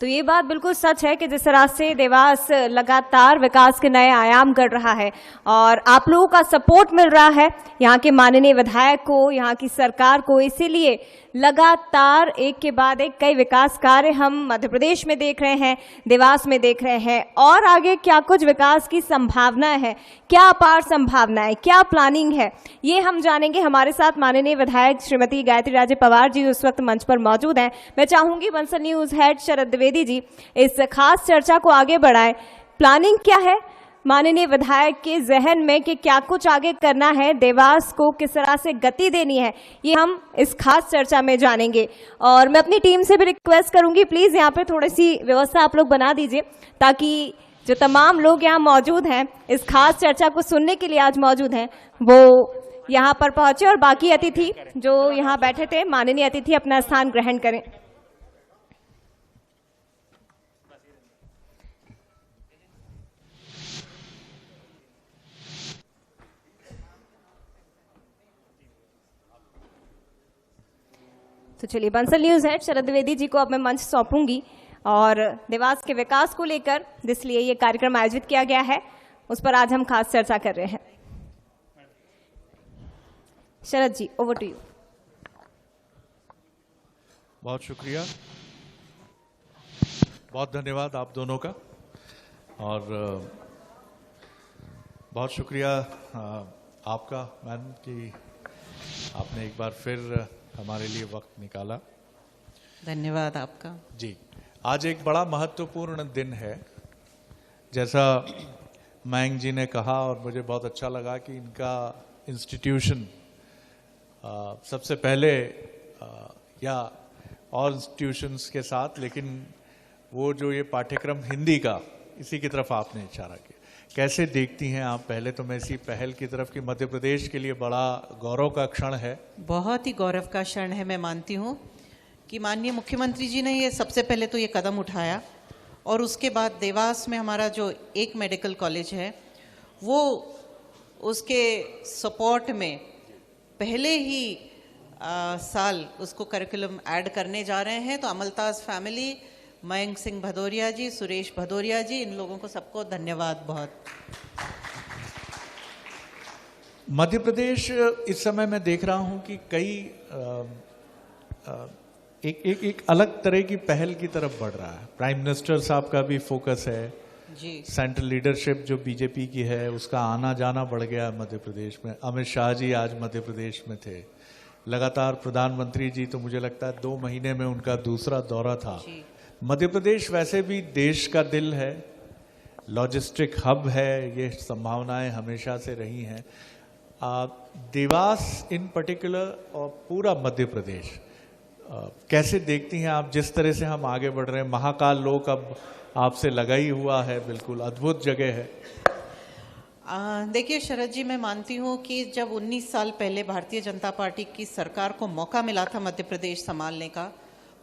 तो ये बात बिल्कुल सच है कि जिस तरह से देवास लगातार विकास के नए आयाम कर रहा है और आप लोगों का सपोर्ट मिल रहा है यहाँ के माननीय विधायक को, यहाँ की सरकार को, इसीलिए लगातार एक के बाद एक कई विकास कार्य हम मध्य प्रदेश में देख रहे हैं, देवास में देख रहे हैं। और आगे क्या कुछ विकास की संभावनाएं हैं, क्या अपार संभावनाएं, क्या प्लानिंग है, ये हम जानेंगे। हमारे साथ माननीय विधायक श्रीमती गायत्री राजे पवार जी उस वक्त मंच पर मौजूद हैं। मैं चाहूंगी बंसल न्यूज हेड शरद द्विवेदी जी इस खास चर्चा को आगे बढ़ाएं। प्लानिंग क्या है माननीय विधायक के जहन में कि क्या कुछ आगे करना है, देवास को किस तरह से गति देनी है, ये हम इस खास चर्चा में जानेंगे। और मैं अपनी टीम से भी रिक्वेस्ट करूंगी, प्लीज यहाँ पे थोड़ी सी व्यवस्था आप लोग बना दीजिए ताकि जो तमाम लोग यहाँ मौजूद हैं इस खास चर्चा को सुनने के लिए आज मौजूद हैं वो यहाँ पर पहुंचे और बाकी अतिथि जो यहाँ बैठे थे, माननीय अतिथि अपना स्थान ग्रहण करें। तो चलिए बंसल न्यूज हेड शरद द्विवेदी जी को अब मैं मंच सौंपूंगी और देवास के विकास को लेकर जिसलिए ये कार्यक्रम आयोजित किया गया है उस पर आज हम खास चर्चा कर रहे हैं। शरद जी, ओवर टू यू। बहुत शुक्रिया, बहुत धन्यवाद आप दोनों का और बहुत शुक्रिया आपका मैम कि आपने एक बार फिर हमारे लिए वक्त निकाला। धन्यवाद आपका जी। आज एक बड़ा महत्वपूर्ण दिन है, जैसा मयंक जी ने कहा और मुझे बहुत अच्छा लगा कि इनका इंस्टीट्यूशन सबसे पहले या और इंस्टीट्यूशंस के साथ, लेकिन वो जो ये पाठ्यक्रम हिंदी का, इसी की तरफ आपने इशारा किया। कैसे देखती हैं आप? पहले तो मैं इसी पहल की तरफ कि मध्य प्रदेश के लिए बड़ा गौरव का क्षण है। बहुत ही गौरव का क्षण है। मैं मानती हूँ कि माननीय मुख्यमंत्री जी ने ये सबसे पहले तो ये कदम उठाया और उसके बाद देवास में हमारा जो एक मेडिकल कॉलेज है वो उसके सपोर्ट में पहले ही साल उसको करिकुलम ऐड करने जा रहे हैं। तो अमलताज फैमिली, मयंक सिंह भदौरिया जी, सुरेश भदौरिया जी, इन लोगों को सबको धन्यवाद बहुत। मध्य प्रदेश इस समय मैं देख रहा हूं कि कई एक अलग तरह की पहल की तरफ बढ़ रहा है। प्राइम मिनिस्टर साहब का भी फोकस है जी। सेंट्रल लीडरशिप जो बीजेपी की है उसका आना जाना बढ़ गया मध्य प्रदेश में। अमित शाह जी आज मध्य प्रदेश में थे। लगातार प्रधानमंत्री जी, तो मुझे लगता है 2 महीने में उनका दूसरा दौरा था। मध्य प्रदेश वैसे भी देश का दिल है, लॉजिस्टिक हब है, ये संभावनाएं हमेशा से रही हैं। देवास इन पर्टिकुलर और पूरा मध्य प्रदेश कैसे देखती हैं आप? जिस तरह से हम आगे बढ़ रहे हैं, महाकाल लोक अब आपसे लगा ही हुआ है, बिल्कुल अद्भुत जगह है। देखिए शरद जी, मैं मानती हूँ कि जब 19 साल पहले भारतीय जनता पार्टी की सरकार को मौका मिला था मध्य प्रदेश संभालने का,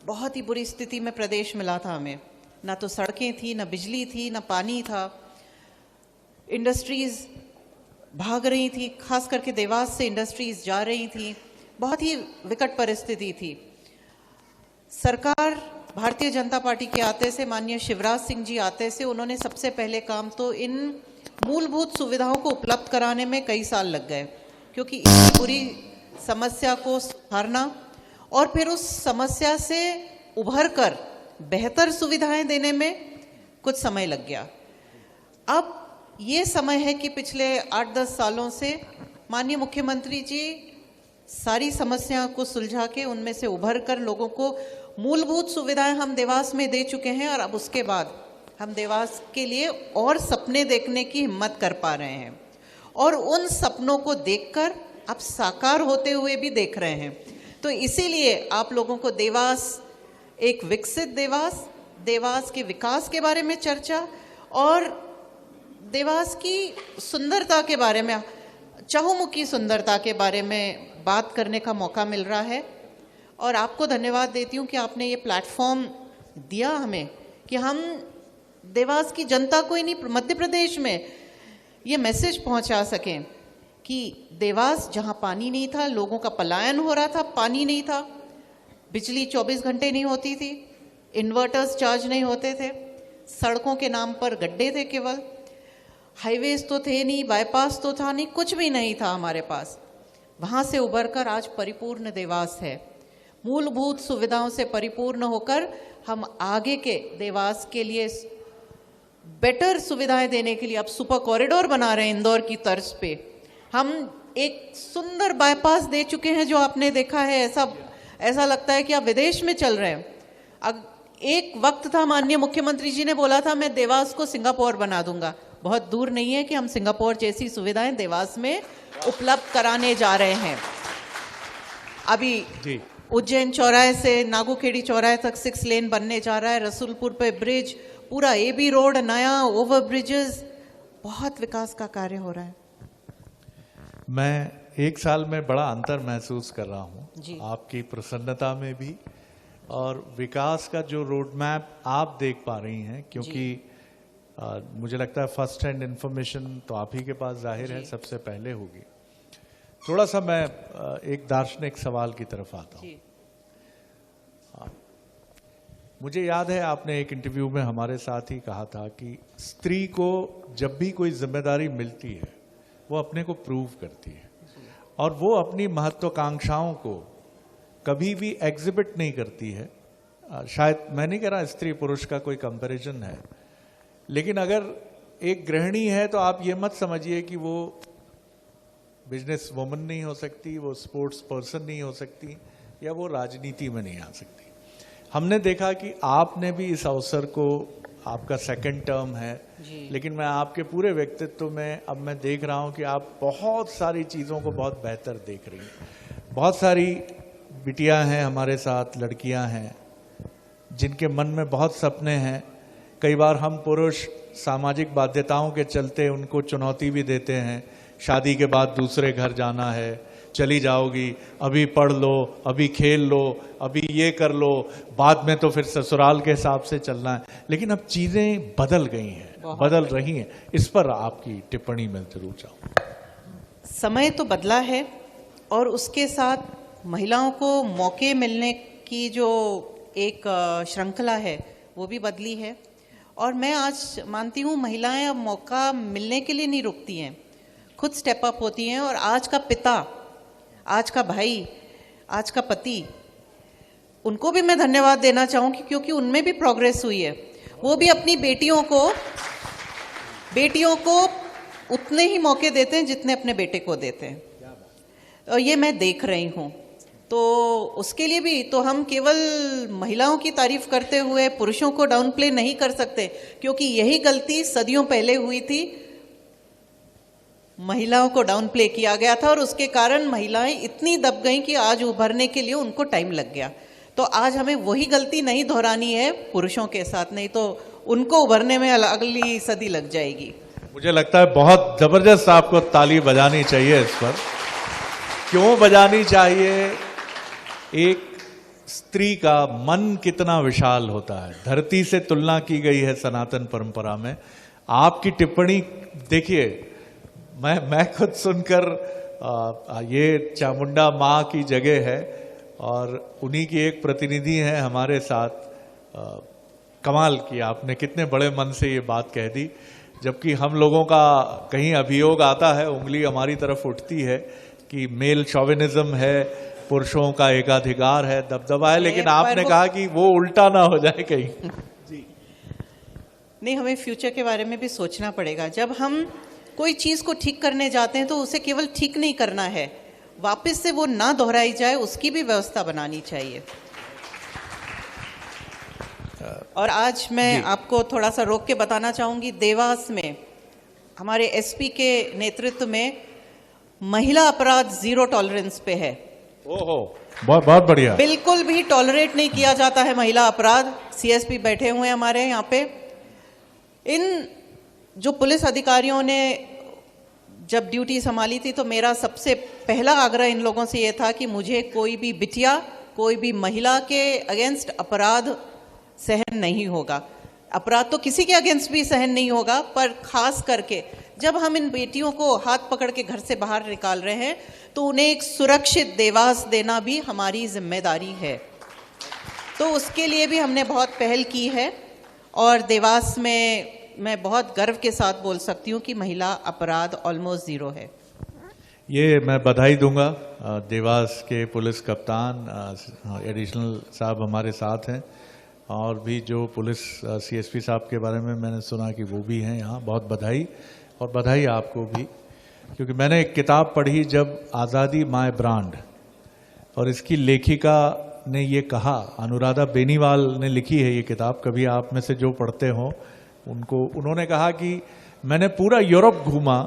बहुत ही बुरी स्थिति में प्रदेश मिला था हमें। ना तो सड़कें थी, ना बिजली थी, ना पानी था, इंडस्ट्रीज भाग रही थी, खास करके देवास से इंडस्ट्रीज जा रही थी, बहुत ही विकट परिस्थिति थी। सरकार भारतीय जनता पार्टी के आते से, माननीय शिवराज सिंह जी आते से, उन्होंने सबसे पहले काम तो इन मूलभूत सुविधाओं को उपलब्ध कराने में कई साल लग गए, क्योंकि इतनी बुरी समस्या को सुधारना और फिर उस समस्या से उभर कर बेहतर सुविधाएं देने में कुछ समय लग गया। अब ये समय है कि पिछले 8-10 सालों से माननीय मुख्यमंत्री जी सारी समस्याओं को सुलझा के उनमें से उभर कर लोगों को मूलभूत सुविधाएं हम देवास में दे चुके हैं और अब उसके बाद हम देवास के लिए और सपने देखने की हिम्मत कर पा रहे हैं और उन सपनों को देखकर अब साकार होते हुए भी देख रहे हैं। तो इसीलिए आप लोगों को देवास, एक विकसित देवास, देवास के विकास के बारे में चर्चा और देवास की सुंदरता के बारे में, चहुमुखी सुंदरता के बारे में बात करने का मौका मिल रहा है। और आपको धन्यवाद देती हूँ कि आपने ये प्लेटफॉर्म दिया हमें कि हम देवास की जनता को ही नहीं, मध्य प्रदेश में ये मैसेज पहुँचा सकें कि देवास जहाँ पानी नहीं था, लोगों का पलायन हो रहा था, पानी नहीं था, बिजली 24 घंटे नहीं होती थी, इन्वर्टर्स चार्ज नहीं होते थे, सड़कों के नाम पर गड्ढे थे, केवल हाईवेज तो थे नहीं, बाईपास तो था नहीं, कुछ भी नहीं था हमारे पास। वहां से उभरकर आज परिपूर्ण देवास है। मूलभूत सुविधाओं से परिपूर्ण होकर हम आगे के देवास के लिए बेटर सुविधाएं देने के लिए अब सुपर कॉरिडोर बना रहे हैं इंदौर की तर्ज पे। हम एक सुंदर बाईपास दे चुके हैं जो आपने देखा है, ऐसा लगता है कि आप विदेश में चल रहे हैं। एक वक्त था, माननीय मुख्यमंत्री जी ने बोला था मैं देवास को सिंगापुर बना दूंगा। बहुत दूर नहीं है कि हम सिंगापुर जैसी सुविधाएं देवास में उपलब्ध कराने जा रहे हैं। अभी उज्जैन चौराहे से नागूखेड़ी चौराहे तक 6 लेन बनने जा रहा है। रसूलपुर पे ब्रिज, पूरा एबी रोड, नया ओवर ब्रिजेस, बहुत विकास का कार्य हो रहा है। मैं 1 साल में बड़ा अंतर महसूस कर रहा हूँ आपकी प्रसन्नता में भी, और विकास का जो रोड मैप आप देख पा रही हैं, क्योंकि मुझे लगता है फर्स्ट हैंड इंफॉर्मेशन तो आप ही के पास जाहिर है सबसे पहले होगी। थोड़ा सा मैं एक दार्शनिक सवाल की तरफ आता हूँ। मुझे याद है आपने एक इंटरव्यू में हमारे साथ ही कहा था कि स्त्री को जब भी कोई जिम्मेदारी मिलती है वो अपने को प्रूव करती है, और वो अपनी महत्वाकांक्षाओं को कभी भी एग्जिबिट नहीं करती है। शायद मैं नहीं कह रहा स्त्री पुरुष का कोई कंपैरिजन है, लेकिन अगर एक गृहिणी है तो आप ये मत समझिए कि वो बिजनेस वुमन नहीं हो सकती, वो स्पोर्ट्स पर्सन नहीं हो सकती, या वो राजनीति में नहीं आ सकती। हमने देखा कि आपने भी इस अवसर को, आपका सेकंड टर्म है, लेकिन मैं आपके पूरे व्यक्तित्व में अब मैं देख रहा हूं कि आप बहुत सारी चीज़ों को बहुत बेहतर देख रही हैं। बहुत सारी बिटियां हैं हमारे साथ, लड़कियां हैं जिनके मन में बहुत सपने हैं। कई बार हम पुरुष सामाजिक बाध्यताओं के चलते उनको चुनौती भी देते हैं, शादी के बाद दूसरे घर जाना है, चली जाओगी, अभी पढ़ लो, अभी खेल लो, अभी ये कर लो, बाद में तो फिर ससुराल के हिसाब से चलना है। लेकिन अब चीजें बदल गई हैं, बदल रही हैं। इस पर आपकी टिप्पणी मैं जरूर चाहूँ। समय तो बदला है और उसके साथ महिलाओं को मौके मिलने की जो एक श्रृंखला है वो भी बदली है। और मैं आज मानती हूँ महिलाएं अब मौका मिलने के लिए नहीं रुकती हैं, खुद स्टेप अप होती हैं। और आज का पिता, आज का भाई, आज का पति, उनको भी मैं धन्यवाद देना चाहूँगी क्योंकि उनमें भी प्रोग्रेस हुई है। वो भी अपनी बेटियों को उतने ही मौके देते हैं जितने अपने बेटे को देते हैं, और ये मैं देख रही हूँ। तो उसके लिए भी तो हम केवल महिलाओं की तारीफ करते हुए पुरुषों को डाउन प्ले नहीं कर सकते, क्योंकि यही गलती सदियों पहले हुई थी। महिलाओं को डाउन प्ले किया गया था और उसके कारण महिलाएं इतनी दब गईं कि आज उभरने के लिए उनको टाइम लग गया। तो आज हमें वही गलती नहीं दोहरानी है पुरुषों के साथ, नहीं तो उनको उभरने में अगली सदी लग जाएगी। मुझे लगता है बहुत जबरदस्त आपको ताली बजानी चाहिए इस पर। क्यों बजानी चाहिए? एक स्त्री का मन कितना विशाल होता है, धरती से तुलना की गई है सनातन परंपरा में। आपकी टिप्पणी देखिए, मैं खुद सुनकर ये चामुंडा माँ की जगह है और उन्हीं की एक प्रतिनिधि है हमारे साथ। कमाल किया आपने, कितने बड़े मन से ये बात कह दी। जबकि हम लोगों का कहीं अभियोग आता है, उंगली हमारी तरफ उठती है कि मेल शॉविनिज्म है, पुरुषों का एकाधिकार है, दबदबा है, लेकिन आपने कहा कि वो उल्टा ना हो जाए कहीं। जी नहीं, हमें फ्यूचर के बारे में भी सोचना पड़ेगा। जब हम कोई चीज को ठीक करने जाते हैं तो उसे केवल ठीक नहीं करना है, वापस से वो ना दोहराई जाए, उसकी भी व्यवस्था बनानी चाहिए। और आज मैं आपको थोड़ा सा रोक के बताना चाहूंगी, देवास में हमारे एसपी के नेतृत्व में महिला अपराध 0 टॉलरेंस पे है। ओहो, बहुत बढ़िया। बिल्कुल भी टॉलरेट नहीं किया जाता है महिला अपराध। सीएसपी बैठे हुए हैं हमारे यहाँ पे। इन जो पुलिस अधिकारियों ने जब ड्यूटी संभाली थी तो मेरा सबसे पहला आग्रह इन लोगों से ये था कि मुझे कोई भी बिटिया, कोई भी महिला के अगेंस्ट अपराध सहन नहीं होगा। अपराध तो किसी के अगेंस्ट भी सहन नहीं होगा, पर खास करके जब हम इन बेटियों को हाथ पकड़ के घर से बाहर निकाल रहे हैं तो उन्हें एक सुरक्षित देवास देना भी हमारी जिम्मेदारी है। तो उसके लिए भी हमने बहुत पहल की है और देवास में मैं बहुत गर्व के साथ बोल सकती हूँ कि महिला अपराध ऑलमोस्ट 0 है। ये मैं बधाई दूंगा। देवास के पुलिस कप्तान एडिशनल साहब हमारे साथ हैं और भी जो पुलिस सीएसपी साहब के बारे में मैंने सुना कि वो भी हैं यहाँ। बहुत बधाई, और बधाई आपको भी, क्योंकि मैंने एक किताब पढ़ी जब आज़ादी माय ब्रांड, और इसकी लेखिका ने ये कहा, अनुराधा बेनीवाल ने लिखी है ये किताब, कभी आप में से जो पढ़ते हो उन्होंने कहा कि मैंने पूरा यूरोप घूमा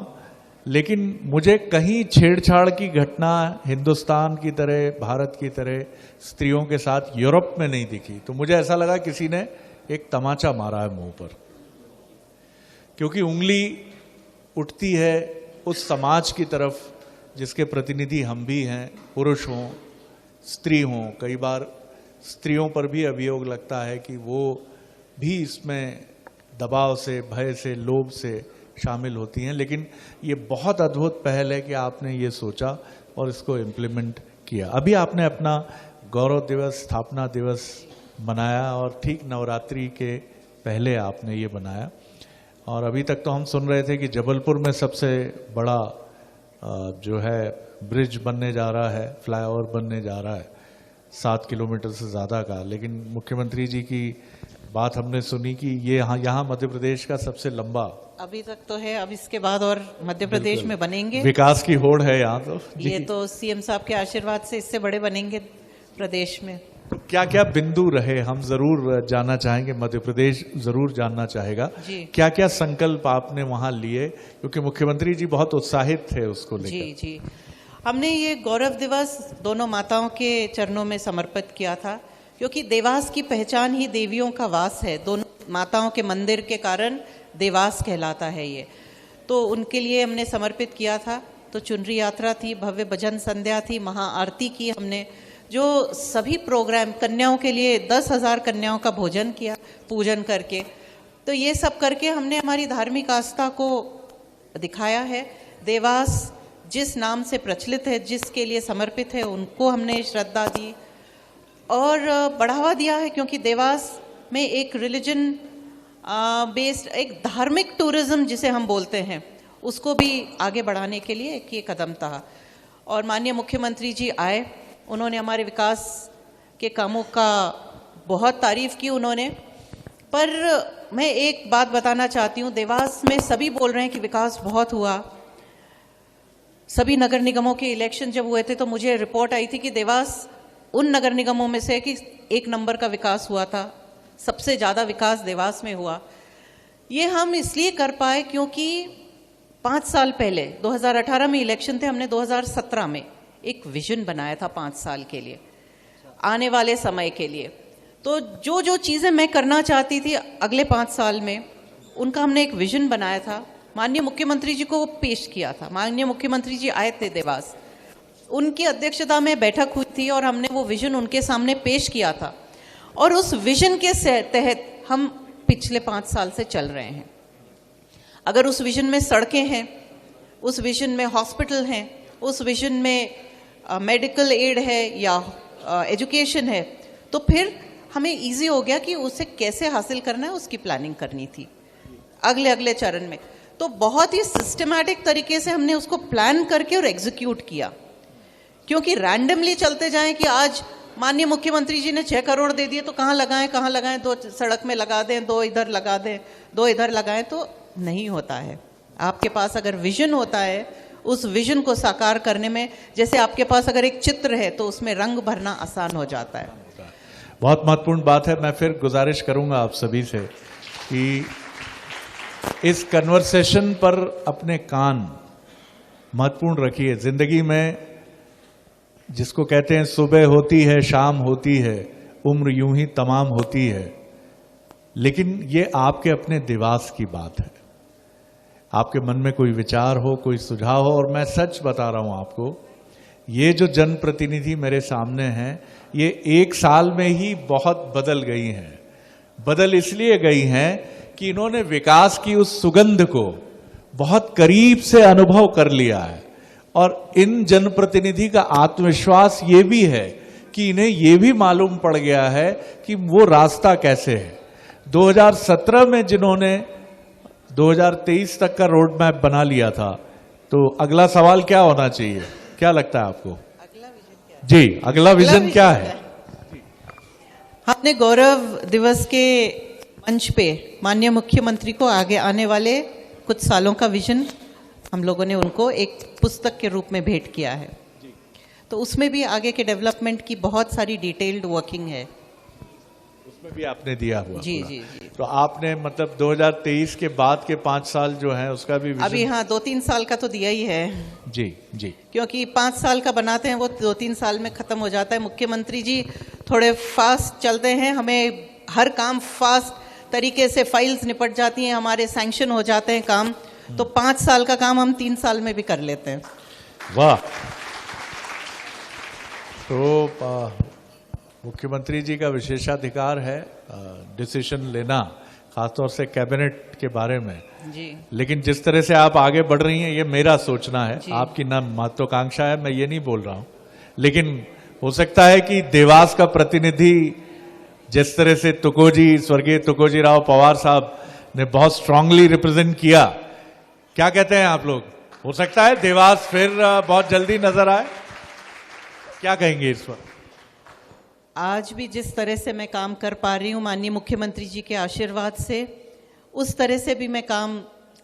लेकिन मुझे कहीं छेड़छाड़ की घटना हिंदुस्तान की तरह, भारत की तरह स्त्रियों के साथ यूरोप में नहीं दिखी। तो मुझे ऐसा लगा किसी ने एक तमाचा मारा है मुंह पर, क्योंकि उंगली उठती है उस समाज की तरफ जिसके प्रतिनिधि हम भी हैं, पुरुष हों स्त्री हों। कई बार स्त्रियों पर भी अभियोग लगता है कि वो भी इसमें दबाव से, भय से, लोभ से शामिल होती हैं। लेकिन ये बहुत अद्भुत पहल है कि आपने ये सोचा और इसको इम्प्लीमेंट किया। अभी आपने अपना गौरव दिवस, स्थापना दिवस मनाया और ठीक नवरात्रि के पहले आपने ये बनाया। और अभी तक तो हम सुन रहे थे कि जबलपुर में सबसे बड़ा जो है ब्रिज बनने जा रहा है, फ्लाईओवर बनने जा रहा है 7 किलोमीटर से ज़्यादा का। लेकिन मुख्यमंत्री जी की बात हमने सुनी कि ये यहाँ मध्य प्रदेश का सबसे लंबा, अभी तक तो है, अब इसके बाद और मध्य प्रदेश में बनेंगे। विकास की होड़ है यहाँ तो। ये तो सीएम साहब के आशीर्वाद से इससे बड़े बनेंगे प्रदेश में। क्या क्या बिंदु रहे, हम जरूर जानना चाहेंगे, मध्य प्रदेश जरूर जानना चाहेगा। क्या क्या संकल्प आपने वहां लिए, क्योंकि मुख्यमंत्री जी बहुत उत्साहित थे उसको लेकर। जी, हमने ये गौरव दिवस दोनों माताओं के चरणों में समर्पित किया था, क्योंकि देवास की पहचान ही देवियों का वास है। दोनों माताओं के मंदिर के कारण देवास कहलाता है ये, तो उनके लिए हमने समर्पित किया था। तो चुनरी यात्रा थी, भव्य भजन संध्या थी, महाआरती की हमने, जो सभी प्रोग्राम, कन्याओं के लिए 10,000 कन्याओं का भोजन किया पूजन करके। तो ये सब करके हमने हमारी धार्मिक आस्था को दिखाया है। देवास जिस नाम से प्रचलित है, जिसके लिए समर्पित है, उनको हमने श्रद्धा दी और बढ़ावा दिया है, क्योंकि देवास में एक रिलीजन बेस्ड, एक धार्मिक टूरिज्म जिसे हम बोलते हैं, उसको भी आगे बढ़ाने के लिए एक ये कदम था। और माननीय मुख्यमंत्री जी आए, उन्होंने हमारे विकास के कामों का बहुत तारीफ की उन्होंने। पर मैं एक बात बताना चाहती हूँ, देवास में सभी बोल रहे हैं कि विकास बहुत हुआ। सभी नगर निगमों के इलेक्शन जब हुए थे तो मुझे रिपोर्ट आई थी कि देवास उन नगर निगमों में से कि 1 नंबर का विकास हुआ था, सबसे ज़्यादा विकास देवास में हुआ। ये हम इसलिए कर पाए क्योंकि 5 साल पहले 2018 में इलेक्शन थे, हमने 2017 में एक विजन बनाया था 5 साल के लिए, आने वाले समय के लिए। तो जो जो चीज़ें मैं करना चाहती थी अगले 5 साल में, उनका हमने एक विजन बनाया था, माननीय मुख्यमंत्री जी को वो पेश किया था। माननीय मुख्यमंत्री जी आए थे देवास, उनकी अध्यक्षता में बैठक हुई थी और हमने वो विजन उनके सामने पेश किया था। और उस विजन के तहत हम पिछले 5 साल से चल रहे हैं। अगर उस विजन में सड़कें हैं, उस विजन में हॉस्पिटल हैं, उस विजन में मेडिकल एड है या एजुकेशन है, तो फिर हमें इजी हो गया कि उसे कैसे हासिल करना है, उसकी प्लानिंग करनी थी अगले चरण में। तो बहुत ही सिस्टमैटिक तरीके से हमने उसको प्लान करके और एग्जीक्यूट किया, क्योंकि रैंडमली चलते जाएं कि आज माननीय मुख्यमंत्री जी ने 6 करोड़ दे दिए तो कहाँ लगाएं, 2 सड़क में लगा दें, 2 इधर लगा दें, 2 इधर लगाएं, तो नहीं होता है। आपके पास अगर विजन होता है, उस विजन को साकार करने में, जैसे आपके पास अगर एक चित्र है तो उसमें रंग भरना आसान हो जाता है। बहुत महत्वपूर्ण बात है। मैं फिर गुजारिश करूंगा आप सभी से कि इस कन्वर्सेशन पर अपने कान महत्वपूर्ण रखिए। जिंदगी में जिसको कहते हैं सुबह होती है, शाम होती है, उम्र यूं ही तमाम होती है, लेकिन ये आपके अपने देवास की बात है। आपके मन में कोई विचार हो, कोई सुझाव हो, और मैं सच बता रहा हूं आपको, ये जो जनप्रतिनिधि मेरे सामने हैं, ये 1 साल में ही बहुत बदल गई हैं। बदल इसलिए गई हैं कि इन्होंने विकास की उस सुगंध को बहुत करीब से अनुभव कर लिया है। और इन जनप्रतिनिधि का आत्मविश्वास ये भी है कि इन्हें ये भी मालूम पड़ गया है कि वो रास्ता कैसे है। 2017 में जिन्होंने 2023 तक का रोड मैप बना लिया था, तो अगला सवाल क्या होना चाहिए, क्या लगता है आपको? जी, अगला विजन क्या है? हमने गौरव दिवस के मंच पे माननीय मुख्यमंत्री को आगे आने वाले कुछ सालों का विजन हम लोगों ने उनको एक पुस्तक के रूप में भेंट किया है। तो उसमें भी आगे के डेवलपमेंट की बहुत सारी डिटेल्ड वर्किंग है। उसमें भी आपने दिया हुआ जी पूरा। जी जी। तो आपने मतलब 2023 के बाद के 5 साल जो हैं उसका भी विजन? अभी हाँ 2-3 साल का तो दिया ही है। जी जी। क्योंकि 5 साल का बनाते हैं वो 2-3 साल में खत्म हो जाता है। मुख्यमंत्री जी थोड़े फास्ट चलते हैं, हमें हर काम फास्ट तरीके से फाइल्स निपट जाती हैं, हमारे सैंक्शन हो जाते हैं काम, तो 5 साल का काम हम 3 साल में भी कर लेते हैं। वाह। तो मुख्यमंत्री जी का विशेषाधिकार है डिसीजन लेना, खासतौर से कैबिनेट के बारे में जी। लेकिन जिस तरह से आप आगे बढ़ रही हैं ये मेरा सोचना है, आपकी ना महत्वाकांक्षा है, मैं ये नहीं बोल रहा हूं, लेकिन हो सकता है कि देवास का प्रतिनिधि जिस तरह से तुकोजी, स्वर्गीय तुकोजी राव पवार साहब ने बहुत स्ट्रांगली रिप्रेजेंट किया, क्या कहते हैं आप लोग? हो सकता है देवास फिर बहुत जल्दी नजर आए, क्या कहेंगे इस पर? आज भी जिस तरह से मैं काम कर पा रही हूँ माननीय मुख्यमंत्री जी के आशीर्वाद से, उस तरह से भी मैं काम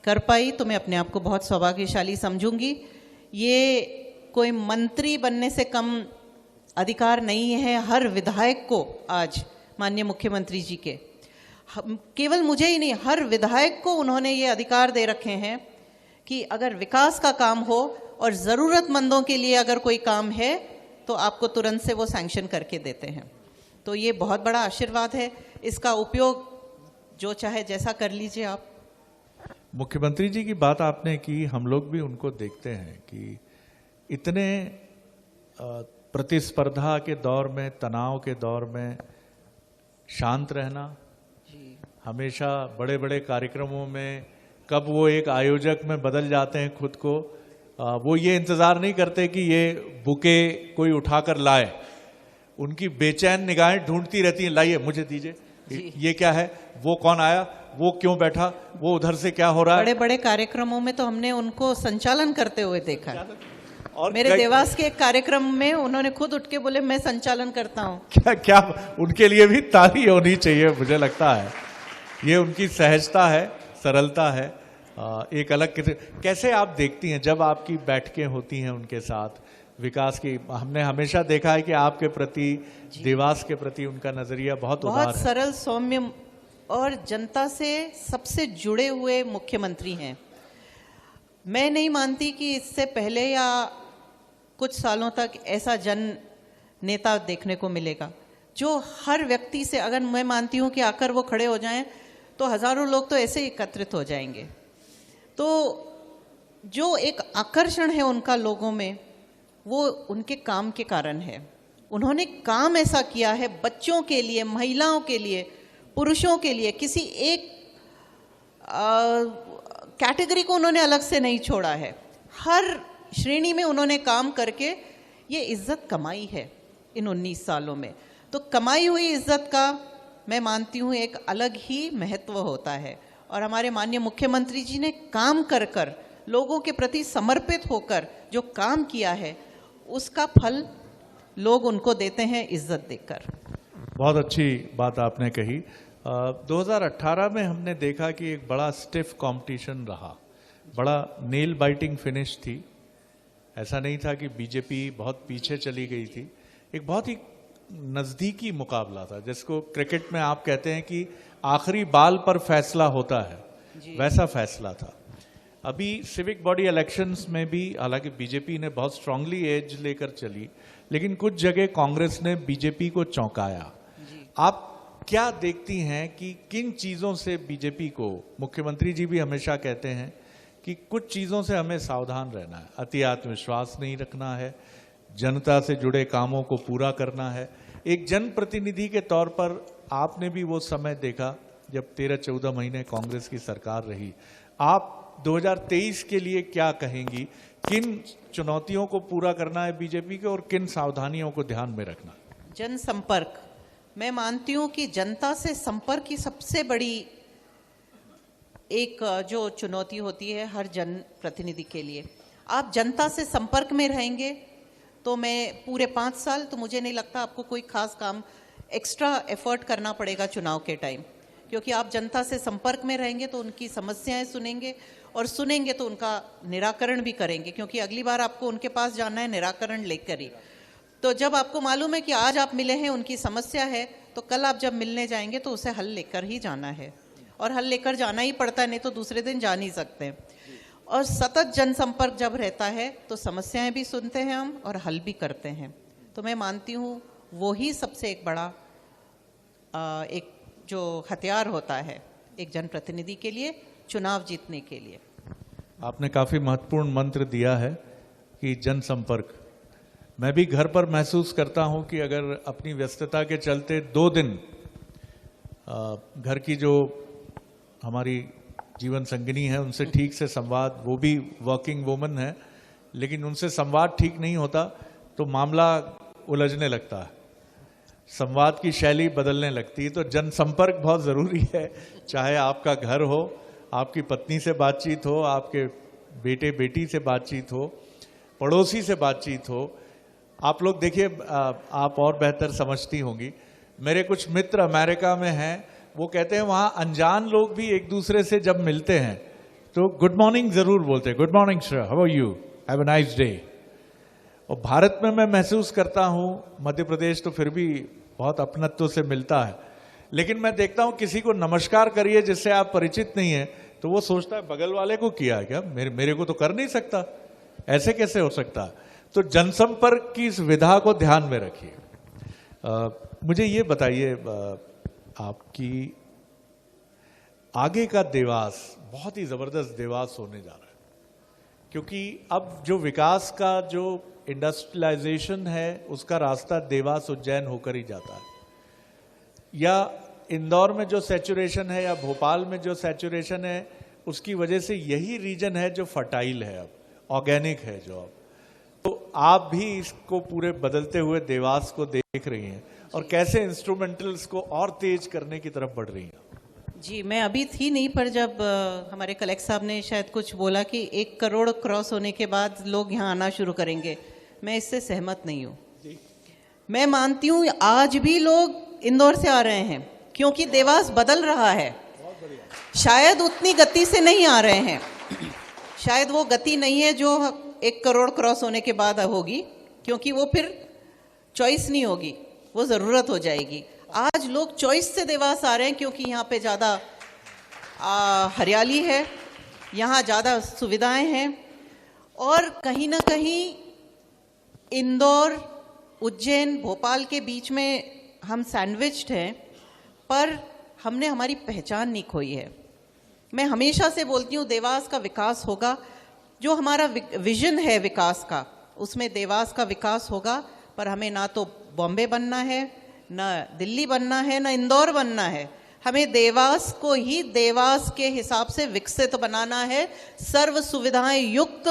कर पाई तो मैं अपने आप को बहुत सौभाग्यशाली समझूंगी। ये कोई मंत्री बनने से कम अधिकार नहीं है हर विधायक को। आज माननीय मुख्यमंत्री जी के केवल मुझे ही नहीं, हर विधायक को उन्होंने ये अधिकार दे रखे हैं कि अगर विकास का काम हो और ज़रूरतमंदों के लिए अगर कोई काम है तो आपको तुरंत से वो सैंक्शन करके देते हैं। तो ये बहुत बड़ा आशीर्वाद है, इसका उपयोग जो चाहे जैसा कर लीजिए आप। मुख्यमंत्री जी की बात आपने की, हम लोग भी उनको देखते हैं कि इतने प्रतिस्पर्धा के दौर में, तनाव के दौर में शांत रहना, हमेशा बड़े बड़े कार्यक्रमों में कब वो एक आयोजक में बदल जाते हैं खुद को, वो ये इंतजार नहीं करते कि ये बुके कोई उठाकर लाए, उनकी बेचैन निगाहें ढूंढती रहती हैं, लाइए मुझे दीजिए, ये क्या है, वो कौन आया, वो क्यों बैठा, वो उधर से क्या हो रहा है। बड़े बड़े कार्यक्रमों में तो हमने उनको संचालन करते हुए देखा है। और मेरे देवास के एक कार्यक्रम में उन्होंने खुद उठ के बोले मैं संचालन करता हूँ। क्या क्या उनके लिए भी ताली होनी चाहिए, मुझे लगता है ये उनकी सहजता है, सरलता है, एक अलग। कैसे आप देखती हैं जब आपकी बैठकें होती हैं उनके साथ विकास की? हमने हमेशा देखा है कि आपके प्रति, देवास के प्रति उनका नजरिया बहुत उदार है। बहुत सरल, सौम्य और जनता से सबसे जुड़े हुए मुख्यमंत्री हैं। मैं नहीं मानती कि इससे पहले या कुछ सालों तक ऐसा जन नेता देखने को मिलेगा जो हर व्यक्ति से, अगर मैं मानती हूं कि आकर वो खड़े हो जाएं तो हजारों लोग तो ऐसे ही एकत्रित हो जाएंगे। तो जो एक आकर्षण है उनका लोगों में, वो उनके काम के कारण है। उन्होंने काम ऐसा किया है बच्चों के लिए, महिलाओं के लिए, पुरुषों के लिए, किसी एक कैटेगरी को उन्होंने अलग से नहीं छोड़ा है। हर श्रेणी में उन्होंने काम करके ये इज्जत कमाई है इन 19 सालों में। तो कमाई हुई इज्जत का मैं मानती हूँ एक अलग ही महत्व होता है। और हमारे माननीय मुख्यमंत्री जी ने काम कर कर, लोगों के प्रति समर्पित होकर जो काम किया है, उसका फल लोग उनको देते हैं इज्जत देकर। बहुत अच्छी बात आपने कही। 2018 में हमने देखा कि एक बड़ा स्टिफ कंपटीशन रहा, बड़ा नेल बाइटिंग फिनिश थी। ऐसा नहीं था कि बीजेपी बहुत पीछे चली गई थी, एक बहुत ही नजदीकी मुकाबला था, जिसको क्रिकेट में आप कहते हैं कि आखिरी बाल पर फैसला होता है, वैसा फैसला था। अभी सिविक बॉडी इलेक्शंस में भी हालांकि बीजेपी ने बहुत स्ट्रांगली एज लेकर चली, लेकिन कुछ जगह कांग्रेस ने बीजेपी को चौंकाया। आप क्या देखती हैं कि किन चीजों से बीजेपी को, मुख्यमंत्री जी भी हमेशा कहते हैं कि कुछ चीजों से हमें सावधान रहना है, अति आत्मविश्वास नहीं रखना है, जनता से जुड़े कामों को पूरा करना है। एक जनप्रतिनिधि के तौर पर आपने भी वो समय देखा जब 13-14 महीने कांग्रेस की सरकार रही। आप 2023 के लिए क्या कहेंगी? किन चुनौतियों को पूरा करना है बीजेपी को और किन सावधानियों को ध्यान में रखना? जनसंपर्क, मैं मानती हूँ कि जनता से संपर्क की सबसे बड़ी एक जो चुनौती होती है हर जन प्रतिनिधि के लिए। आप जनता से संपर्क में रहेंगे तो मैं पूरे 5 साल तो मुझे नहीं लगता आपको कोई खास काम एक्स्ट्रा एफर्ट करना पड़ेगा चुनाव के टाइम, क्योंकि आप जनता से संपर्क में रहेंगे तो उनकी समस्याएं सुनेंगे और सुनेंगे तो उनका निराकरण भी करेंगे, क्योंकि अगली बार आपको उनके पास जाना है निराकरण लेकर ही। तो जब आपको मालूम है कि आज आप मिले हैं, उनकी समस्या है, तो कल आप जब मिलने जाएंगे तो उसे हल लेकर ही जाना है, और हल लेकर जाना ही पड़ता है, नहीं तो दूसरे दिन जा नहीं सकते। और सतत जनसंपर्क जब रहता है तो समस्याएं भी सुनते हैं हम और हल भी करते हैं। तो मैं मानती हूँ वो ही सबसे एक बड़ा एक जो हथियार होता है एक जनप्रतिनिधि के लिए चुनाव जीतने के लिए। आपने काफी महत्वपूर्ण मंत्र दिया है कि जनसंपर्क। मैं भी घर पर महसूस करता हूं कि अगर अपनी व्यस्तता के चलते 2 दिन घर की जो हमारी जीवन संगिनी है उनसे ठीक से संवाद, वो भी वर्किंग वुमन है, लेकिन उनसे संवाद ठीक नहीं होता तो मामला उलझने लगता है, संवाद की शैली बदलने लगती है। तो जनसंपर्क बहुत ज़रूरी है, चाहे आपका घर हो, आपकी पत्नी से बातचीत हो, आपके बेटे बेटी से बातचीत हो, पड़ोसी से बातचीत हो। आप लोग देखिए, आप और बेहतर समझती होंगी, मेरे कुछ मित्र अमेरिका में हैं, वो कहते हैं वहाँ अनजान लोग भी एक दूसरे से जब मिलते हैं तो गुड मॉर्निंग ज़रूर बोलते हैं, good morning sir, how are you, have a nice day. और भारत में मैं महसूस करता हूँ, मध्य प्रदेश तो फिर भी बहुत अपनत्व से मिलता है, लेकिन मैं देखता हूँ किसी को नमस्कार करिए जिससे आप परिचित नहीं है तो वो सोचता है बगल वाले को किया है क्या, मेरे को तो कर नहीं सकता, ऐसे कैसे हो सकता है। तो जनसंपर्क की इस विधा को ध्यान में रखिए। मुझे ये बताइए, आपकी आगे का देवास बहुत ही जबरदस्त देवास होने जा रहा है, क्योंकि अब जो विकास का जो इंडस्ट्रियलाइजेशन है उसका रास्ता देवास उज्जैन होकर ही जाता है, या इंदौर में जो सैचुरेशन है या भोपाल में जो सैचुरेशन है उसकी वजह से यही रीजन है जो फर्टाइल है, अब ऑर्गेनिक है जो अब। तो आप भी इसको पूरे बदलते हुए देवास को देख रही हैं और कैसे इंस्ट्रूमेंटल्स को और तेज करने की तरफ बढ़ रही हैं। जी, मैं अभी थी नहीं, पर जब हमारे कलेक्टर साहब ने शायद कुछ बोला कि 1 करोड़ क्रॉस होने के बाद लोग यहाँ आना शुरू करेंगे, मैं इससे सहमत नहीं हूँ। मैं मानती हूँ आज भी लोग इंदौर से आ रहे हैं क्योंकि देवास बदल रहा है। शायद उतनी गति से नहीं आ रहे हैं, शायद वो गति नहीं है जो 1 करोड़ क्रॉस होने के बाद होगी, क्योंकि वो फिर चॉइस नहीं होगी, वो ज़रूरत हो जाएगी। आज लोग चॉइस से देवास आ रहे हैं क्योंकि यहाँ पे ज़्यादा हरियाली है, यहाँ ज़्यादा सुविधाएं हैं, और कहीं ना कहीं इंदौर, उज्जैन, भोपाल के बीच में हम सैंडविच्ड हैं, पर हमने हमारी पहचान नहीं खोई है। मैं हमेशा से बोलती हूँ देवास का विकास होगा, जो हमारा विजन है विकास का उसमें देवास का विकास होगा, पर हमें ना तो बॉम्बे बनना है, ना दिल्ली बनना है, ना इंदौर बनना है। हमें देवास को ही देवास के हिसाब से विकसित बनाना है, सर्व सुविधाएं युक्त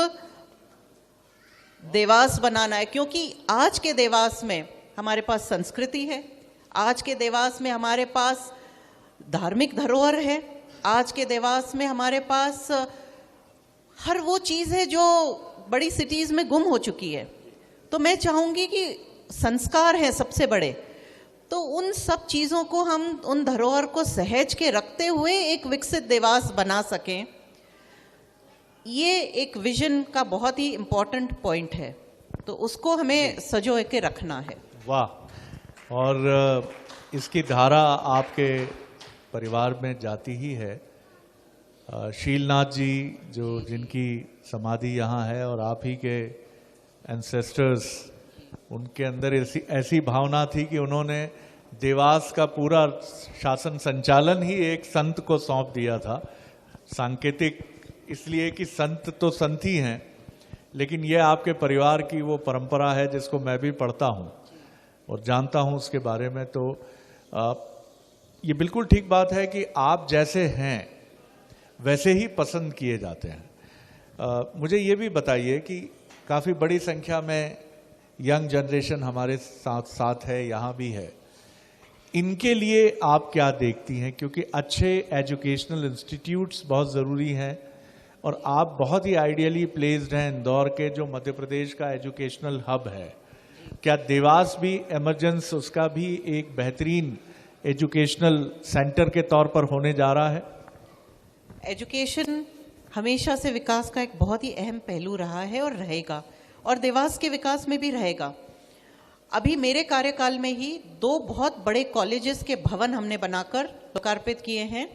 देवास बनाना है, क्योंकि आज के देवास में हमारे पास संस्कृति है, आज के देवास में हमारे पास धार्मिक धरोहर है, आज के देवास में हमारे पास हर वो चीज़ है जो बड़ी सिटीज़ में गुम हो चुकी है। तो मैं चाहूँगी कि संस्कार हैं सबसे बड़े, तो उन सब चीज़ों को हम उन धरोहर को सहेज के रखते हुए एक विकसित देवास बना सकें, ये एक विजन का बहुत ही इम्पोर्टेंट पॉइंट है, तो उसको हमें सजो के रखना है। वाह, और इसकी धारा आपके परिवार में जाती ही है। शीलनाथ जी जो जिनकी समाधि यहाँ है और आप ही के एंसेस्टर्स, उनके अंदर ऐसी भावना थी कि उन्होंने देवास का पूरा शासन संचालन ही एक संत को सौंप दिया था। सांकेतिक इसलिए कि संत तो संत ही हैं, लेकिन ये आपके परिवार की वो परंपरा है जिसको मैं भी पढ़ता हूँ और जानता हूँ उसके बारे में। तो ये बिल्कुल ठीक बात है कि आप जैसे हैं वैसे ही पसंद किए जाते हैं। मुझे ये भी बताइए कि काफ़ी बड़ी संख्या में यंग जनरेशन हमारे साथ साथ है, यहाँ भी है, इनके लिए आप क्या देखती हैं? क्योंकि अच्छे एजुकेशनल इंस्टीट्यूट्स बहुत ज़रूरी हैं और आप बहुत ही आइडियली प्लेस्ड हैं इंदौर के, जो मध्य प्रदेश का एजुकेशनल हब है। क्या देवास भी इमरजेंस उसका भी एक बेहतरीन एजुकेशनल सेंटर के तौर पर होने जा रहा है? एजुकेशन हमेशा से विकास का एक बहुत ही अहम पहलू रहा है और रहेगा, और देवास के विकास में भी रहेगा। अभी मेरे कार्यकाल में ही 2 बहुत बड़े कॉलेजेस के भवन हमने बनाकर लोकार्पित किए हैं,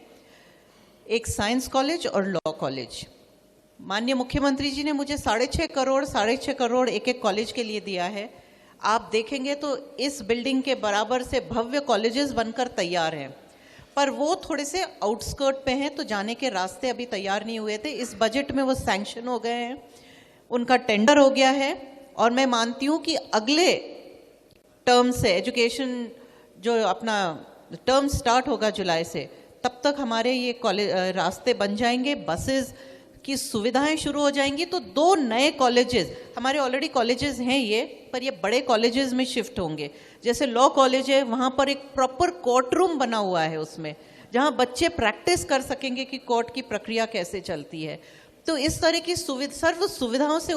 एक साइंस कॉलेज और लॉ कॉलेज। माननीय मुख्यमंत्री जी ने मुझे 6.5 करोड़ एक कॉलेज के लिए दिया है। आप देखेंगे तो इस बिल्डिंग के बराबर से भव्य कॉलेजेस बनकर तैयार हैं, पर वो थोड़े से आउटस्कर्ट पे हैं, तो जाने के रास्ते अभी तैयार नहीं हुए थे। इस बजट में वो सैंक्शन हो गए हैं, उनका टेंडर हो गया है, और मैं मानती हूँ कि अगले टर्म से एजुकेशन जो अपना टर्म स्टार्ट होगा जुलाई से, तब तक हमारे ये कॉलेज रास्ते बन जाएंगे, बसेस की सुविधाएं शुरू हो जाएंगी। तो 2 नए कॉलेजेस, हमारे ऑलरेडी कॉलेजेस हैं ये, पर ये बड़े कॉलेजेस में शिफ्ट होंगे। जैसे लॉ कॉलेज है, वहाँ पर एक प्रॉपर कोर्ट रूम बना हुआ है उसमें, जहाँ बच्चे प्रैक्टिस कर सकेंगे कि कोर्ट की प्रक्रिया कैसे चलती है। तो इस तरह की सर्व सुविधाओं से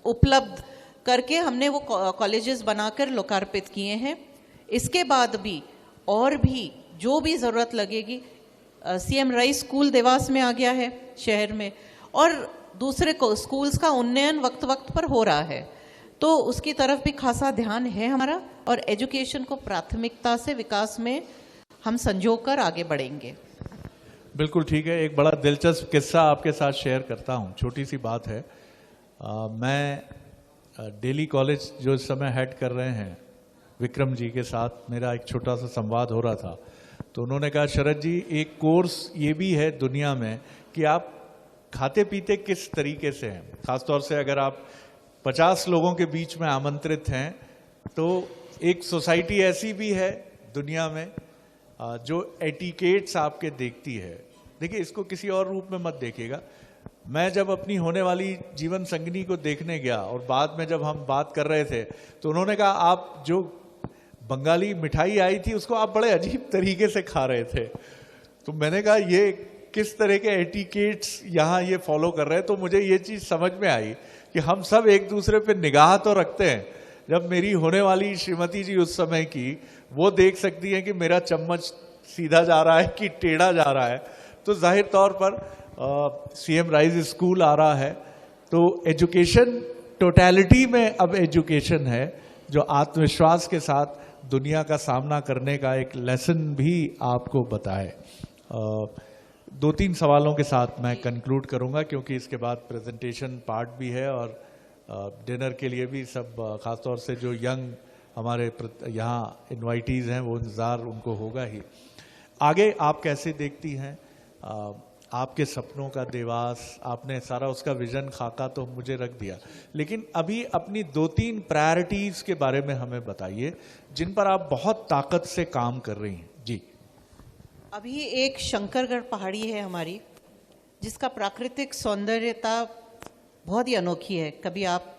उपलब्ध करके हमने वो कॉलेजेस बनाकर लोकार्पित किए हैं। इसके बाद भी और भी जो भी ज़रूरत लगेगी, सीएम राइस स्कूल देवास में आ गया है शहर में, और दूसरे स्कूल्स का उन्नयन वक्त वक्त पर हो रहा है, तो उसकी तरफ भी खासा ध्यान है हमारा, और एजुकेशन को प्राथमिकता से विकास में हम संजोकर आगे बढ़ेंगे। बिल्कुल ठीक है। एक बड़ा दिलचस्प किस्सा आपके साथ शेयर करता हूँ, छोटी सी बात है। मैं दिल्ली कॉलेज जो इस समय हेड कर रहे हैं विक्रम जी के साथ मेरा एक छोटा सा संवाद हो रहा था, तो उन्होंने कहा, शरद जी एक कोर्स ये भी है दुनिया में कि आप खाते पीते किस तरीके से हैं, खासतौर से अगर आप 50 लोगों के बीच में आमंत्रित हैं, तो एक सोसाइटी ऐसी भी है दुनिया में जो एटिकेट्स आपके देखती है। देखिए, इसको किसी और रूप में मत देखिएगा। मैं जब अपनी होने वाली जीवन संगिनी को देखने गया और बाद में जब हम बात कर रहे थे, तो उन्होंने कहा, आप जो बंगाली मिठाई आई थी उसको आप बड़े अजीब तरीके से खा रहे थे। तो मैंने कहा, ये किस तरह के एटिकेट्स यहाँ ये फॉलो कर रहे हैं। तो मुझे ये चीज़ समझ में आई कि हम सब एक दूसरे पे निगाह तो रखते हैं। जब मेरी होने वाली श्रीमती जी उस समय की, वो देख सकती हैं कि मेरा चम्मच सीधा जा रहा है कि टेढ़ा जा रहा है, तो जाहिर तौर पर सीएम राइज स्कूल आ रहा है, तो एजुकेशन टोटलिटी में अब एजुकेशन है जो आत्मविश्वास के साथ दुनिया का सामना करने का एक लेसन भी आपको बताए। 2-3 सवालों के साथ मैं कंक्लूड करूंगा, क्योंकि इसके बाद प्रेजेंटेशन पार्ट भी है और डिनर के लिए भी सब, खासतौर से जो यंग हमारे यहाँ इन्वाइटीज़ हैं, वो इंतज़ार उनको होगा ही। आगे आप कैसे देखती हैं आपके सपनों का देवास? आपने सारा उसका विजन खाका तो मुझे रख दिया, लेकिन अभी अपनी 2-3 प्रायोरिटीज़ के बारे में हमें बताइए जिन पर आप बहुत ताकत से काम कर रही हैं। जी, अभी एक शंकरगढ़ पहाड़ी है हमारी, जिसका प्राकृतिक सौंदर्यता बहुत ही अनोखी है। कभी आप,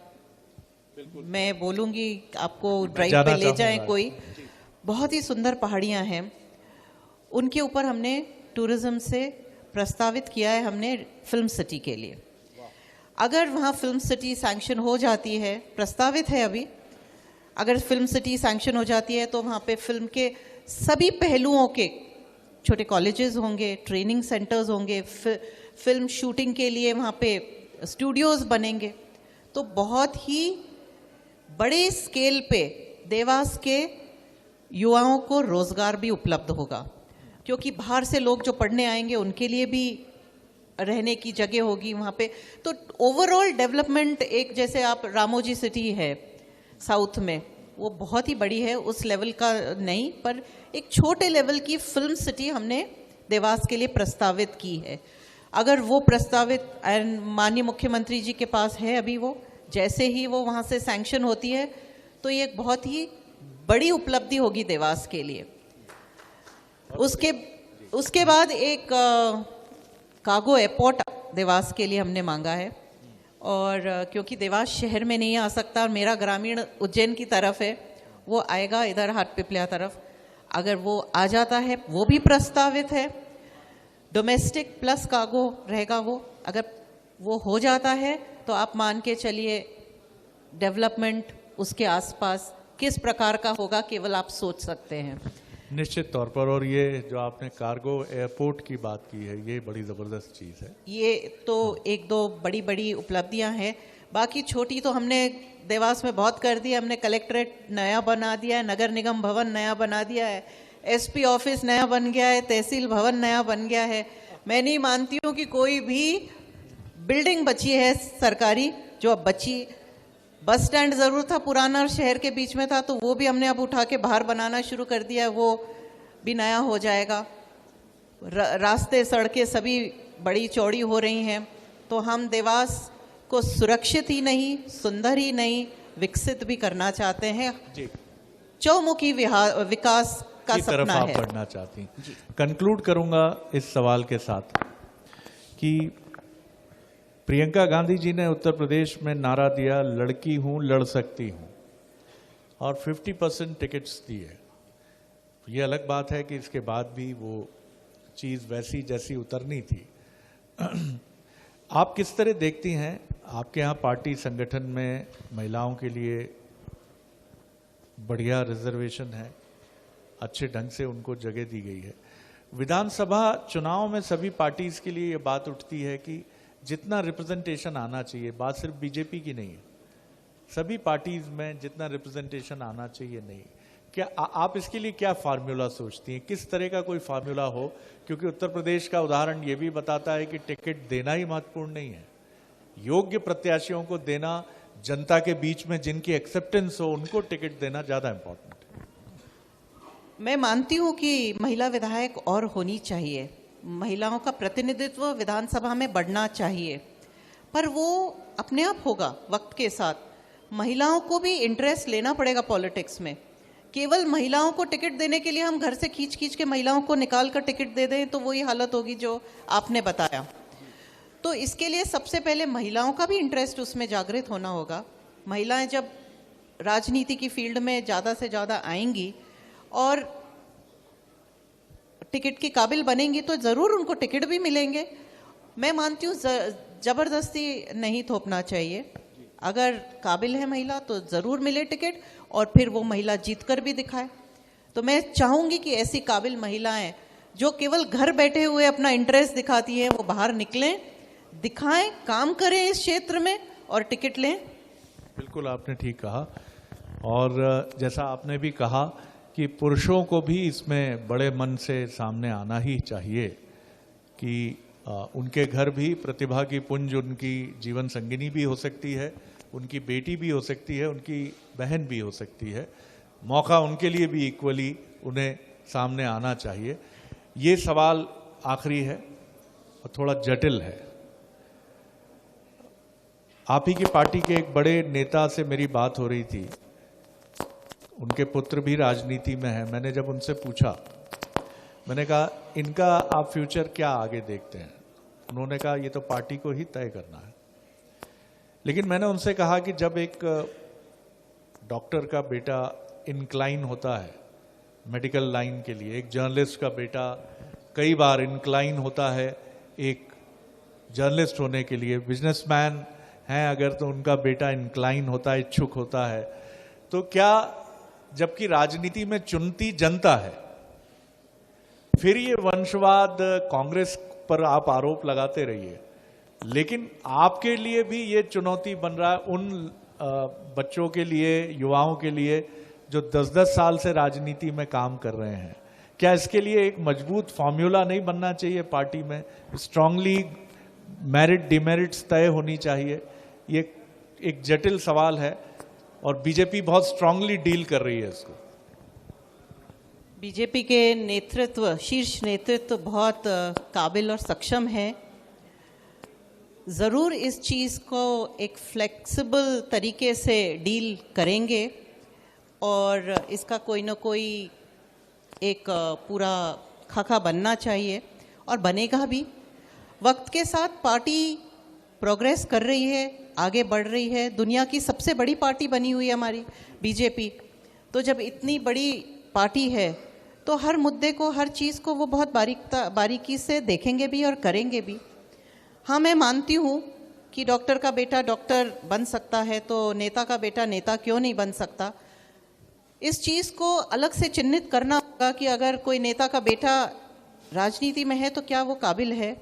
मैं बोलूँगी आपको ड्राइव पे ले जाएं कोई, बहुत ही सुंदर पहाड़ियाँ हैं। उनके ऊपर हमने टूरिज्म से प्रस्तावित किया है हमने फिल्म सिटी के लिए। अगर वहाँ फिल्म सिटी सैंक्शन हो जाती है, प्रस्तावित है अभी, अगर फिल्म सिटी सैंक्शन हो जाती है तो वहाँ पे फिल्म के सभी पहलुओं के छोटे कॉलेजेस होंगे, ट्रेनिंग सेंटर्स होंगे, फिल्म शूटिंग के लिए वहाँ पे स्टूडियोज़ बनेंगे। तो बहुत ही बड़े स्केल पे देवास के युवाओं को रोज़गार भी उपलब्ध होगा, क्योंकि बाहर से लोग जो पढ़ने आएंगे उनके लिए भी रहने की जगह होगी वहाँ पे। तो ओवरऑल डेवलपमेंट, एक जैसे आप रामोजी सिटी है साउथ में, वो बहुत ही बड़ी है, उस लेवल का नहीं, पर एक छोटे लेवल की फिल्म सिटी हमने देवास के लिए प्रस्तावित की है। अगर वो प्रस्तावित माननीय मुख्यमंत्री जी के पास है अभी, वो जैसे ही वो वहाँ से सैंक्शन होती है तो ये एक बहुत ही बड़ी उपलब्धि होगी देवास के लिए। उसके बाद एक कार्गो एयरपोर्ट देवास के लिए हमने मांगा है, और क्योंकि देवास शहर में नहीं आ सकता और मेरा ग्रामीण उज्जैन की तरफ है, वो आएगा इधर हाटपिपलिया तरफ। अगर वो आ जाता है, वो भी प्रस्तावित है, डोमेस्टिक प्लस कार्गो रहेगा वो। अगर वो हो जाता है तो आप मान के चलिए डेवलपमेंट उसके आसपास किस प्रकार का होगा, केवल आप सोच सकते हैं। निश्चित तौर पर। और ये जो आपने कार्गो एयरपोर्ट की बात की है, ये बड़ी ज़बरदस्त चीज़ है। ये तो एक दो बड़ी बड़ी उपलब्धियां हैं, बाकी छोटी तो हमने देवास में बहुत कर दी। हमने कलेक्ट्रेट नया बना दिया है, नगर निगम भवन नया बना दिया है, एसपी ऑफिस नया बन गया है, तहसील भवन नया बन गया है। मैं नहीं मानती हूँ कि कोई भी बिल्डिंग बची है सरकारी जो अब बची। बस स्टैंड जरूर था, पुराना शहर के बीच में था, तो वो भी हमने अब उठा के बाहर बनाना शुरू कर दिया है, वो भी नया हो जाएगा। रास्ते सड़कें सभी बड़ी चौड़ी हो रही हैं। तो हम देवास को सुरक्षित ही नहीं, सुंदर ही नहीं, विकसित भी करना चाहते हैं। जी, चौमुखी विकास का सपना आप है। बढ़ना चाहती हैं। कंक्लूड करूंगा इस सवाल के साथ कि प्रियंका गांधी जी ने उत्तर प्रदेश में नारा दिया, लड़की हूं लड़ सकती हूं, और 50% टिकट्स दिए। ये अलग बात है कि इसके बाद भी वो चीज़ वैसी जैसी उतरनी थी। आप किस तरह देखती हैं, आपके यहाँ पार्टी संगठन में महिलाओं के लिए बढ़िया रिजर्वेशन है, अच्छे ढंग से उनको जगह दी गई है। विधानसभा चुनाव में सभी पार्टीज के लिए ये बात उठती है कि जितना रिप्रेजेंटेशन आना चाहिए, बात सिर्फ बीजेपी की नहीं है, सभी पार्टीज में जितना रिप्रेजेंटेशन आना चाहिए नहीं। क्या आप इसके लिए क्या फार्मूला सोचती हैं, किस तरह का कोई फार्मूला हो? क्योंकि उत्तर प्रदेश का उदाहरण ये भी बताता है कि टिकट देना ही महत्वपूर्ण नहीं है, योग्य प्रत्याशियों को देना, जनता के बीच में जिनकी एक्सेप्टेंस हो उनको टिकट देना ज्यादा इंपॉर्टेंट है। मैं मानती हूँ कि महिला विधायक और होनी चाहिए, महिलाओं का प्रतिनिधित्व विधानसभा में बढ़ना चाहिए, पर वो अपने आप होगा वक्त के साथ। महिलाओं को भी इंटरेस्ट लेना पड़ेगा पॉलिटिक्स में। केवल महिलाओं को टिकट देने के लिए हम घर से खींच खींच के महिलाओं को निकाल कर टिकट दे दें तो वही हालत होगी जो आपने बताया। तो इसके लिए सबसे पहले महिलाओं का भी इंटरेस्ट उसमें जागृत होना होगा। महिलाएं जब राजनीति की फील्ड में ज़्यादा से ज़्यादा आएंगी और टिकट की काबिल बनेंगी तो ज़रूर उनको टिकट भी मिलेंगे। मैं मानती हूँ ज़बरदस्ती नहीं थोपना चाहिए। अगर काबिल है महिला तो ज़रूर मिले टिकट, और फिर वो महिला जीत कर भी दिखाए। तो मैं चाहूँगी कि ऐसी काबिल महिलाएं जो केवल घर बैठे हुए अपना इंटरेस्ट दिखाती हैं, वो बाहर निकलें, दिखाएं, काम करें इस क्षेत्र में और टिकट लें। बिल्कुल आपने ठीक कहा। और जैसा आपने भी कहा कि पुरुषों को भी इसमें बड़े मन से सामने आना ही चाहिए कि उनके घर भी प्रतिभा की पुंज, उनकी जीवन संगिनी भी हो सकती है, उनकी बेटी भी हो सकती है, उनकी बहन भी हो सकती है। मौका उनके लिए भी इक्वली उन्हें सामने आना चाहिए। ये सवाल आखिरी है और थोड़ा जटिल है। आप ही की पार्टी के एक बड़े नेता से मेरी बात हो रही थी, उनके पुत्र भी राजनीति में है। मैंने जब उनसे पूछा, मैंने कहा इनका आप फ्यूचर क्या आगे देखते हैं? उन्होंने कहा ये तो पार्टी को ही तय करना है। लेकिन मैंने उनसे कहा कि जब एक डॉक्टर का बेटा इनक्लाइन होता है मेडिकल लाइन के लिए, एक जर्नलिस्ट का बेटा कई बार इनक्लाइन होता है एक जर्नलिस्ट होने के लिए, बिजनेसमैन हैं अगर तो उनका बेटा इनक्लाइन होता है, इच्छुक होता है, तो क्या जबकि राजनीति में चुनती जनता है, फिर ये वंशवाद कांग्रेस पर आप आरोप लगाते रहिए, लेकिन आपके लिए भी ये चुनौती बन रहा है उन बच्चों के लिए, युवाओं के लिए जो 10-10 साल से राजनीति में काम कर रहे हैं। क्या इसके लिए एक मजबूत फॉर्मूला नहीं बनना चाहिए पार्टी में? स्ट्रांगली मेरिट डिमेरिट्स तय होनी चाहिए। ये एक जटिल सवाल है और बीजेपी बहुत स्ट्रांगली डील कर रही है इसको। बीजेपी के नेतृत्व, शीर्ष नेतृत्व बहुत काबिल और सक्षम है। ज़रूर इस चीज़ को एक फ्लेक्सिबल तरीके से डील करेंगे और इसका कोई ना कोई एक पूरा खाका बनना चाहिए और बनेगा भी। वक्त के साथ पार्टी प्रोग्रेस कर रही है, आगे बढ़ रही है। दुनिया की सबसे बड़ी पार्टी बनी हुई है हमारी बीजेपी। तो जब इतनी बड़ी पार्टी है तो हर मुद्दे को, हर चीज़ को वो बहुत बारीकी से देखेंगे भी और करेंगे भी। हाँ, मैं मानती हूँ कि डॉक्टर का बेटा डॉक्टर बन सकता है तो नेता का बेटा नेता क्यों नहीं बन सकता। इस चीज़ को अलग से चिन्हित करना होगा कि अगर कोई नेता का बेटा राजनीति में है तो क्या वो काबिल है।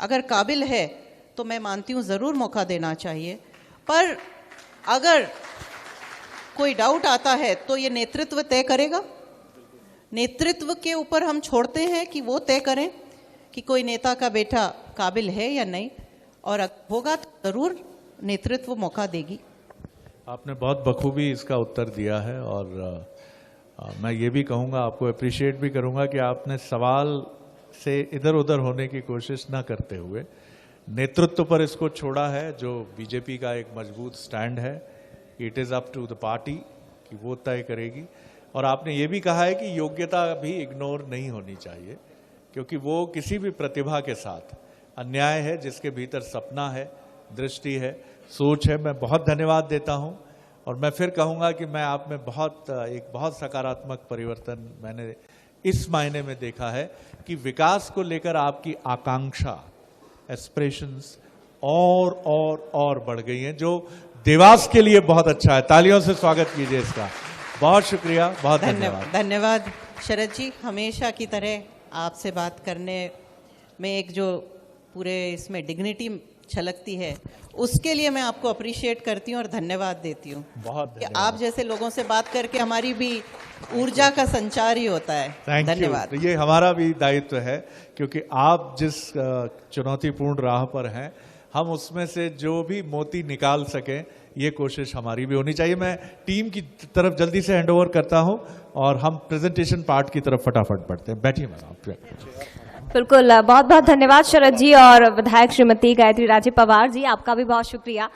अगर काबिल है तो मैं मानती हूँ ज़रूर मौका देना चाहिए, पर अगर कोई डाउट आता है तो ये नेतृत्व तय करेगा। नेतृत्व के ऊपर हम छोड़ते हैं कि वो तय करें कि कोई नेता का बेटा काबिल है या नहीं, और होगा तो ज़रूर नेतृत्व मौका देगी। आपने बहुत बखूबी इसका उत्तर दिया है और मैं ये भी कहूँगा, आपको अप्रिशिएट भी करूँगा कि आपने सवाल से इधर उधर होने की कोशिश ना करते हुए नेतृत्व पर इसको छोड़ा है, जो बीजेपी का एक मजबूत स्टैंड है। It is up to the party कि वो तय करेगी। और आपने ये भी कहा है कि योग्यता भी इग्नोर नहीं होनी चाहिए, क्योंकि वो किसी भी प्रतिभा के साथ अन्याय है जिसके भीतर सपना है, दृष्टि है, सोच है। मैं बहुत धन्यवाद देता हूं और मैं फिर कहूंगा कि मैं आप में एक बहुत सकारात्मक परिवर्तन मैंने इस मायने में देखा है कि विकास को लेकर आपकी आकांक्षा, एस्पिरेशंस और बढ़ गई हैं, जो देवास के लिए बहुत अच्छा है। तालियों से स्वागत कीजिए इसका। बहुत शुक्रिया, बहुत धन्यवाद। धन्यवाद शरद जी। हमेशा की तरह आपसे बात करने में एक जो पूरे इसमें डिग्निटी छलकती है, उसके लिए मैं आपको अप्रिशिएट करती हूँ और धन्यवाद देती हूँ। बहुत कि आप जैसे लोगों से बात करके हमारी भी ऊर्जा का संचार ही होता है। धन्यवाद। तो ये हमारा भी दायित्व है, क्योंकि आप जिस चुनौतीपूर्ण राह पर हैं, हम उसमें से जो भी मोती निकाल सकें, ये कोशिश हमारी भी होनी चाहिए। मैं टीम की तरफ जल्दी से हैंडओवर करता हूं और हम प्रेजेंटेशन पार्ट की तरफ फटाफट बढ़ते हैं। बैठिए मैडम। बिल्कुल, बहुत बहुत धन्यवाद शरद जी और विधायक श्रीमती गायत्री राजे पवार जी, आपका भी बहुत शुक्रिया।